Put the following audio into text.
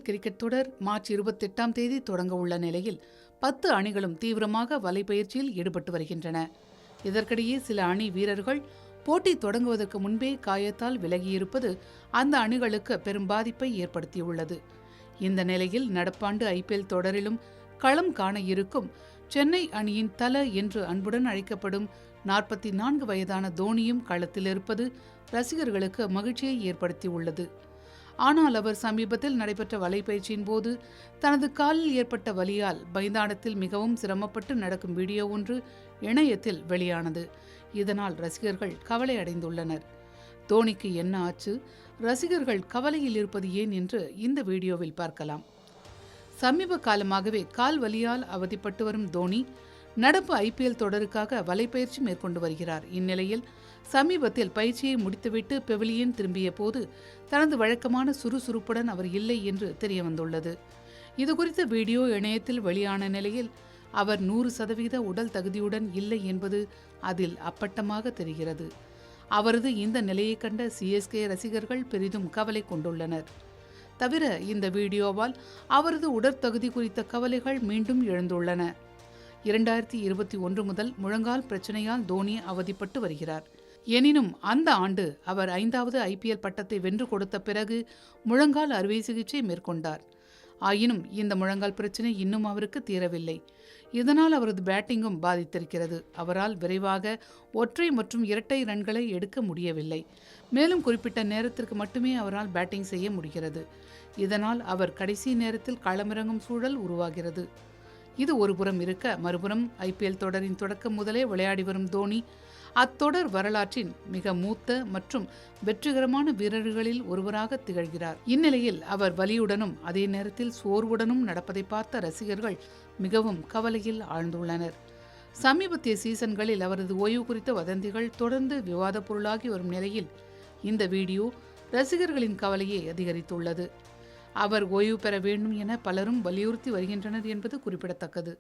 Cricket தொடர் March 28ஆம் தேதி தொடங்க உள்ள நிலையில் 10 அணிகளும் தீவிரமாக வலைப்பயிற்சியில் ஈடுபட்டு வருகின்றன. இதற்கிடையே சில அணி வீரர்கள் போட்டி தொடங்குவதற்கு முன்பே காயத்தால் விலகியிருப்பது அந்த அணிகளுக்கு பெரும் பாதிப்பை ஏற்படுத்தியுள்ளது. இந்த நிலையில் நடப்பாண்டு IPL தொடரிலும் களம் காண இருக்கும் சென்னை அணியின் தல என்று அன்புடன் அழைக்கப்படும் 44 வயதான தோனியும் களத்தில் இருப்பது ரசிகர்களுக்கு மகிழ்ச்சியை ஏற்படுத்தியுள்ளது. ஆனால் அவர் சமீபத்தில் நடைபெற்ற வலைப்பயிற்சியின் போது தனது காலில் ஏற்பட்ட வலியால் மைதானத்தில் மிகவும் சிரமப்பட்டு நடக்கும் வீடியோ ஒன்று இணையத்தில் வெளியானது. இதனால் ரசிகர்கள் கவலை அடைந்துள்ளனர். தோனிக்கு என்ன ஆச்சு, ரசிகர்கள் கவலையில் இருப்பது ஏன் என்று இந்த வீடியோவில் பார்க்கலாம். சமீப காலமாகவே கால் வலியால் அவதிப்பட்டு வரும் தோனி நடப்பு IPL தொடருக்காக வலைப்பயிற்சி மேற்கொண்டு வருகிறார். இந்நிலையில் சமீபத்தில் பயிற்சியை முடித்துவிட்டு பெவிலியன் திரும்பிய போது தனது வழக்கமான சுறுசுறுப்புடன் அவர் இல்லை என்று தெரியவந்துள்ளது. இதுகுறித்த வீடியோ இணையத்தில் வெளியான நிலையில் அவர் 100% உடல் தகுதியுடன் இல்லை என்பது அதில் அப்பட்டமாக தெரிகிறது. அவரது இந்த நிலையை கண்ட CSK ரசிகர்கள் பெரிதும் கவலை கொண்டுள்ளனர். தவிர இந்த வீடியோவால் அவரது உடற்தகுதி குறித்த கவலைகள் மீண்டும் எழுந்துள்ளன. 2021 முதல் முழங்கால் பிரச்சனையால் தோனி அவதிப்பட்டு வருகிறார். எனினும் அந்த ஆண்டு அவர் 5வது IPL பட்டத்தை வென்று கொடுத்த பிறகு முழங்கால் அறுவை சிகிச்சை மேற்கொண்டார். ஆயினும் இந்த முழங்கால் பிரச்சனை இன்னும் அவருக்கு தீரவில்லை. இதனால் அவரது பேட்டிங்கும் பாதித்திருக்கிறது. அவரால் விரைவாக ஒற்றை மற்றும் இரட்டை ரன்களை எடுக்க முடியவில்லை. மேலும் குறிப்பிட்ட நேரத்திற்கு மட்டுமே அவரால் பேட்டிங் செய்ய முடிகிறது. இதனால் அவர் கடைசி நேரத்தில் களமிறங்கும் சூழல் உருவாகிறது. இது ஒருபுறம் இருக்க, மறுபுறம் IPL தொடரின் தொடக்கம் முதலே விளையாடி வரும் தோனி அத்தொடர் வரலாற்றின் மிக மூத்த மற்றும் வெற்றிகரமான வீரர்களில் ஒருவராக திகழ்கிறார். இந்நிலையில் அவர் வலியுடனும் அதே நேரத்தில் சோர்வுடனும் நடப்பதை பார்த்த ரசிகர்கள் மிகவும் கவலையில் ஆழ்ந்துள்ளனர். சமீபத்திய சீசன்களில் அவரது ஓய்வு குறித்த வதந்திகள் தொடர்ந்து விவாத பொருளாகி வரும் நிலையில் இந்த வீடியோ ரசிகர்களின் கவலையை அதிகரித்துள்ளது. அவர் ஓய்வு பெற வேண்டும் என பலரும் வலியுறுத்தி வருகின்றனர் என்பது குறிப்பிடத்தக்கது.